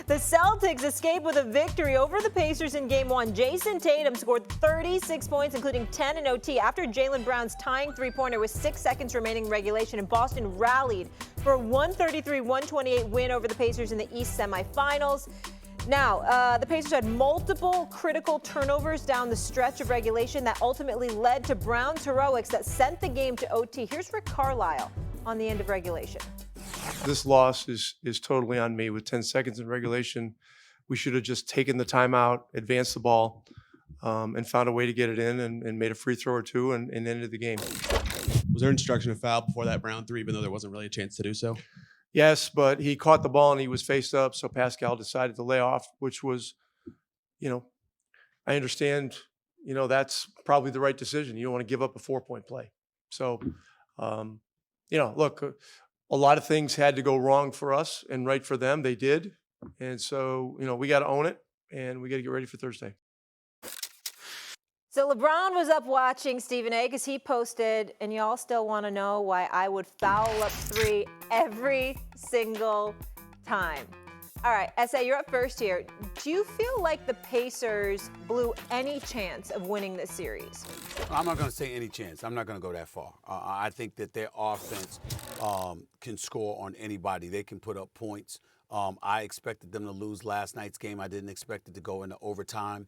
The Celtics escaped with a victory over the Pacers in Game 1. Jason Tatum scored 36 points, including 10 in OT, after Jaylen Brown's tying three-pointer with 6 seconds remaining in regulation, and Boston rallied for a 133-128 win over the Pacers in the East semifinals. Now, the Pacers had multiple critical turnovers down the stretch of regulation that ultimately led to Brown's heroics that sent the game to OT. Here's Rick Carlisle on the end of regulation. This loss is totally on me. With 10 seconds in regulation, we should have just taken the timeout, advanced the ball, and found a way to get it in and made a free throw or two and ended the game. Was there instruction of foul before that Brown three, even though there wasn't really a chance to do so? Yes, but he caught the ball and he was face up, so Pascal decided to lay off, which was, I understand, that's probably the right decision. You don't want to give up a 4-point play. So, look, a lot of things had to go wrong for us and right for them. They did. And so, we got to own it and we got to get ready for Thursday. So LeBron was up watching Stephen A. because he posted, and y'all still want to know why I would foul up 3 every single time. All right, S.A., you're up first here. Do you feel like the Pacers blew any chance of winning this series? I'm not going to say any chance. I'm not going to go that far. I think that their offense can score on anybody. They can put up points. I expected them to lose last night's game. I didn't expect it to go into overtime.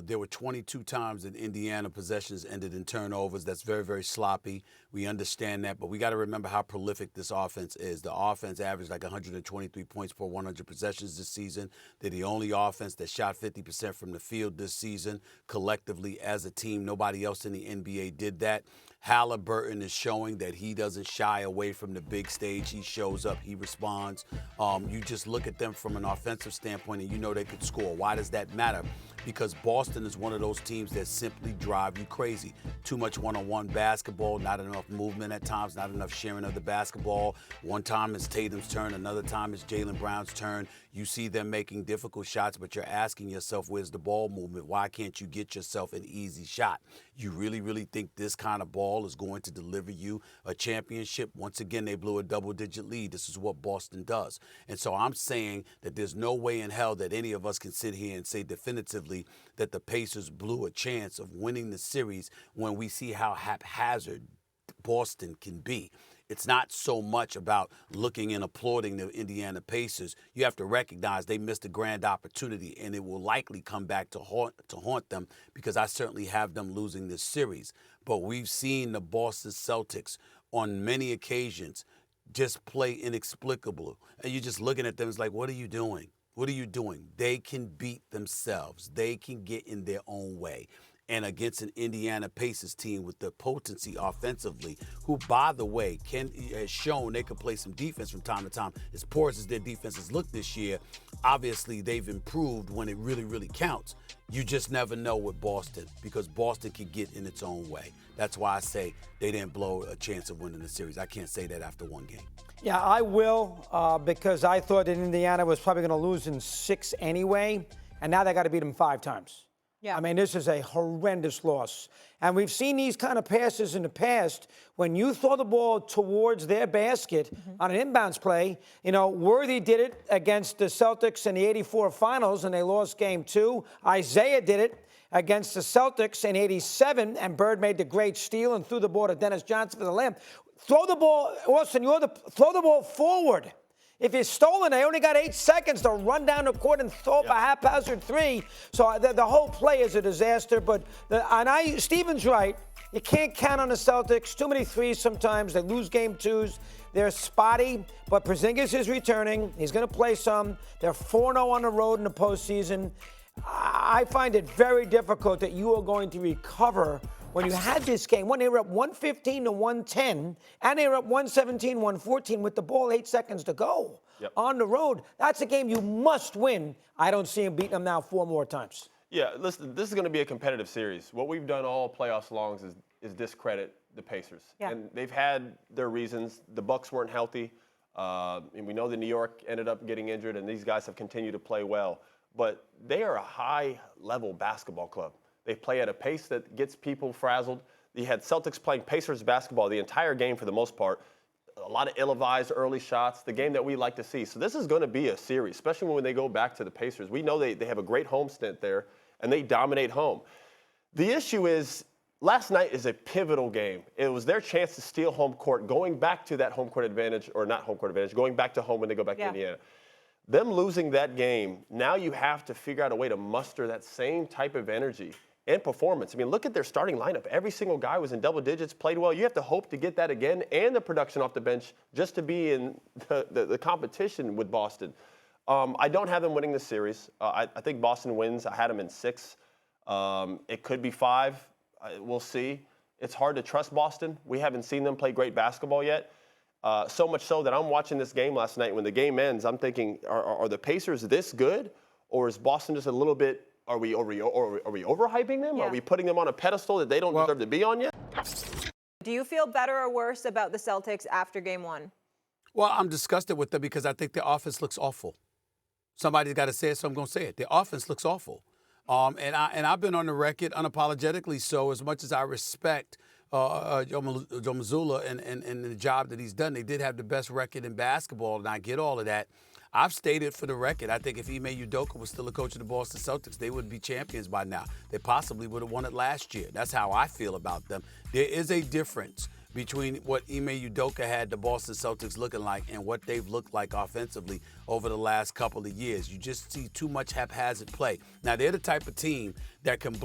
There were 22 times that Indiana possessions ended in turnovers. That's very, very sloppy. We understand that, but we got to remember how prolific this offense is. The offense averaged like 123 points per 100 possessions this season. They're the only offense that shot 50% from the field this season. Collectively, as a team, nobody else in the NBA did that. Halliburton is showing that he doesn't shy away from the big stage. He shows up, he responds. You just look at them from an offensive standpoint and you know they could score. Why does that matter? Because Boston is one of those teams that simply drive you crazy. Too much one-on-one basketball, not enough movement at times, not enough sharing of the basketball. One time it's Tatum's turn, another time it's Jaylen Brown's turn. You see them making difficult shots, but you're asking yourself, where's the ball movement? Why can't you get yourself an easy shot? You really, really think this kind of ball is going to deliver you a championship? Once again, they blew a double-digit lead. This is what Boston does. And so I'm saying that there's no way in hell that any of us can sit here and say definitively that the Pacers blew a chance of winning the series when we see how haphazard Boston can be. It's not so much about looking and applauding the Indiana Pacers. You have to recognize they missed a grand opportunity, and it will likely come back to haunt them, because I certainly have them losing this series. But we've seen the Boston Celtics on many occasions just play inexplicable. And you're just looking at them, it's like, what are you doing? What are you doing? They can beat themselves. They can get in their own way. And against an Indiana Pacers team with the potency offensively, who, by the way, has shown they can play some defense from time to time. As poor as their defenses look this year, obviously they've improved when it really, really counts. You just never know with Boston, because Boston can get in its own way. That's why I say they didn't blow a chance of winning the series. I can't say that after one game. Yeah, I will, because I thought that Indiana was probably going to lose in 6 anyway, and now they got to beat them 5 times. Yeah. I mean, this is a horrendous loss. And we've seen these kind of passes in the past. When you throw the ball towards their basket on an inbounds play, Worthy did it against the Celtics in the 84 finals, and they lost game 2. Isaiah did it against the Celtics in 87, and Bird made the great steal and threw the ball to Dennis Johnson for the layup. Throw the ball, Austin, throw the ball forward. If it's stolen, they only got 8 seconds to run down the court and throw up a haphazard 3. So the whole play is a disaster. But Stephen's right. You can't count on the Celtics. Too many threes sometimes. They lose game 2s. They're spotty. But Porzingis is returning. He's going to play some. They're 4-0 on the road in the postseason. I find it very difficult that you are going to recover when you had this game, when they were up 115-110, and they were up 117-114 with the ball 8 seconds to go on the road. That's a game you must win. I don't see them beating them now 4 more times. Yeah, listen, this is going to be a competitive series. What we've done all playoffs long is discredit the Pacers. Yeah. And they've had their reasons. The Bucks weren't healthy. And we know that New York ended up getting injured, and these guys have continued to play well. But they are a high-level basketball club. They play at a pace that gets people frazzled. You had Celtics playing Pacers basketball the entire game for the most part. a lot of ill-advised early shots, the game that we like to see. So this is going to be a series, especially when they go back to the Pacers. We know they have a great home stint there, and they dominate home. The issue is, last night is a pivotal game. It was their chance to steal home court, going back to that home court advantage, or not home court advantage, going back to home when they go back to Indiana. Them losing that game, now you have to figure out a way to muster that same type of energy and performance. I mean, look at their starting lineup. Every single guy was in double digits, played well. You have to hope to get that again and the production off the bench just to be in the competition with Boston. I don't have them winning the series. I think Boston wins. I had them in 6. It could be 5. We'll see. It's hard to trust Boston. We haven't seen them play great basketball yet. So much so that I'm watching this game last night. When the game ends, I'm thinking, are the Pacers this good? Or is Boston just a little bit, are we overhyping them? Yeah. Are we putting them on a pedestal that they don't deserve to be on yet? Do you feel better or worse about the Celtics after game 1? Well, I'm disgusted with them because I think their offense looks awful. Somebody's got to say it, so I'm going to say it. Their offense looks awful. And I've been on the record unapologetically so, as much as I respect Joe Mazzulla and the job that he's done. They did have the best record in basketball, and I get all of that. I've stated for the record, I think if Ime Udoka was still a coach of the Boston Celtics, they would be champions by now. They possibly would have won it last year. That's how I feel about them. There is a difference between what Ime Udoka had the Boston Celtics looking like and what they've looked like offensively over the last couple of years. You just see too much haphazard play. Now, they're the type of team that can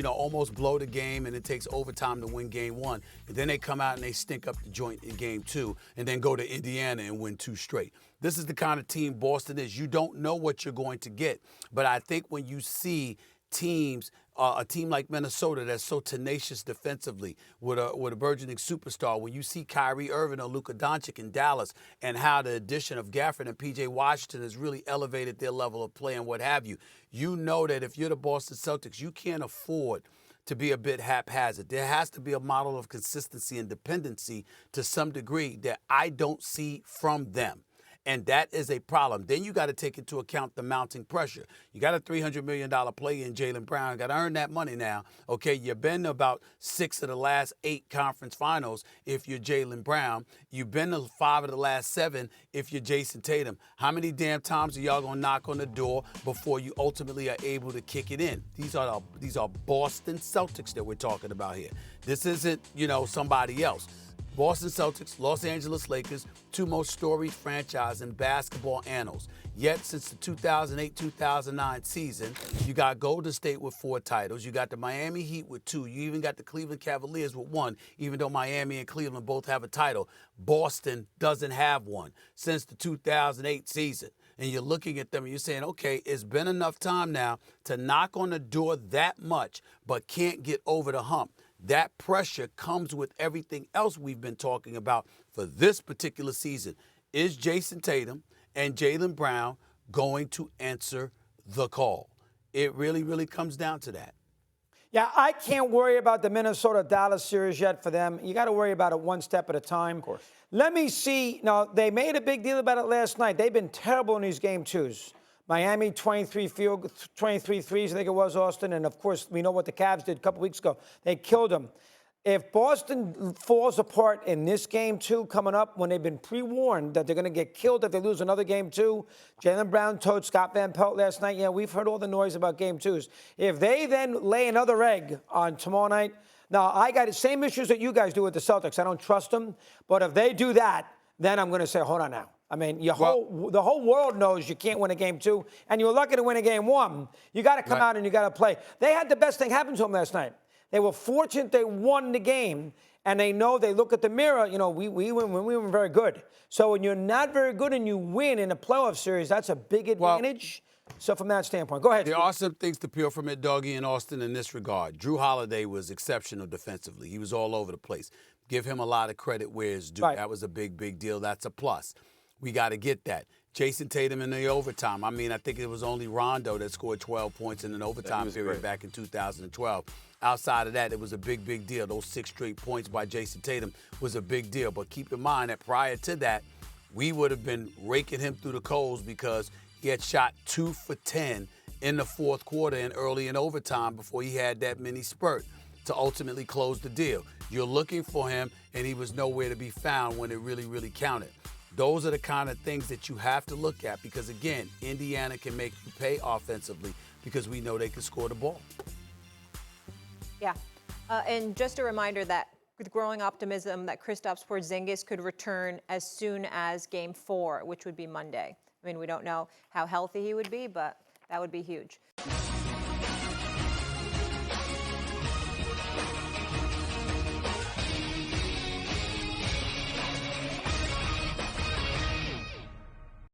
almost blow the game, and it takes overtime to win game 1. And then they come out and they stink up the joint in game 2 and then go to Indiana and win 2 straight. This is the kind of team Boston is. You don't know what you're going to get. But I think when you see teams, a team like Minnesota that's so tenacious defensively with a burgeoning superstar, when you see Kyrie Irving or Luka Doncic in Dallas and how the addition of Gafford and P.J. Washington has really elevated their level of play and what have you, you know that if you're the Boston Celtics, you can't afford to be a bit haphazard. There has to be a model of consistency and dependency to some degree that I don't see from them. And that is a problem. Then you got to take into account the mounting pressure. You got a $300 million player in Jaylen Brown. You got to earn that money now. Okay, you've been to about 6 of the last 8 conference finals if you're Jaylen Brown. You've been to 5 of the last 7 if you're Jason Tatum. How many damn times are y'all going to knock on the door before you ultimately are able to kick it in? These are Boston Celtics that we're talking about here. This isn't, somebody else. Boston Celtics, Los Angeles Lakers, 2 most storied franchises in basketball annals. Yet, since the 2008-2009 season, you got Golden State with 4 titles. You got the Miami Heat with 2. You even got the Cleveland Cavaliers with 1, even though Miami and Cleveland both have a title. Boston doesn't have one since the 2008 season. And you're looking at them and you're saying, okay, it's been enough time now to knock on the door that much, but can't get over the hump. That pressure comes with everything else we've been talking about for this particular season. Is Jason Tatum and Jaylen Brown going to answer the call? It really, really comes down to that. Yeah, I can't worry about the Minnesota-Dallas series yet for them. You got to worry about it one step at a time. Of course. Let me see. Now, they made a big deal about it last night. They've been terrible in these game 2s. Miami, 23 threes, I think it was, Austin. And, of course, we know what the Cavs did a couple weeks ago. They killed them. If Boston falls apart in this game 2 coming up, when they've been pre-warned that they're going to get killed if they lose another game 2, Jaylen Brown told Scott Van Pelt last night, yeah, we've heard all the noise about game 2s. If they then lay another egg on tomorrow night, now, I got the same issues that you guys do with the Celtics. I don't trust them. But if they do that, then I'm going to say, hold on now. I mean, the whole world knows you can't win a game 2, and you were lucky to win a game 1. You got to come out and you got to play. They had the best thing happen to them last night. They were fortunate they won the game, and they know they look at the mirror. We were very good. So when you're not very good and you win in a playoff series, that's a big advantage. So from that standpoint, go ahead. There are some things to peel from it, Dougie and Austin, in this regard. Drew Holiday was exceptional defensively. He was all over the place. Give him a lot of credit where it's due. Right. That was a big, big deal. That's a plus. We got to get that. Jason Tatum in the overtime. I mean, I think it was only Rondo that scored 12 points in an overtime period back in 2012. Outside of that, it was a big, big deal. Those 6 straight points by Jason Tatum was a big deal. But keep in mind that prior to that, we would have been raking him through the coals because he had shot 2 for 10 in the fourth quarter and early in overtime before he had that mini spurt. to ultimately close the deal. You're looking for him, and he was nowhere to be found when it really, really counted. Those are the kind of things that you have to look at because, again, Indiana can make you pay offensively because we know they can score the ball. Yeah. And just a reminder that with growing optimism that Kristaps Porzingis could return as soon as Game 4, which would be Monday. I mean, we don't know how healthy he would be, but that would be huge.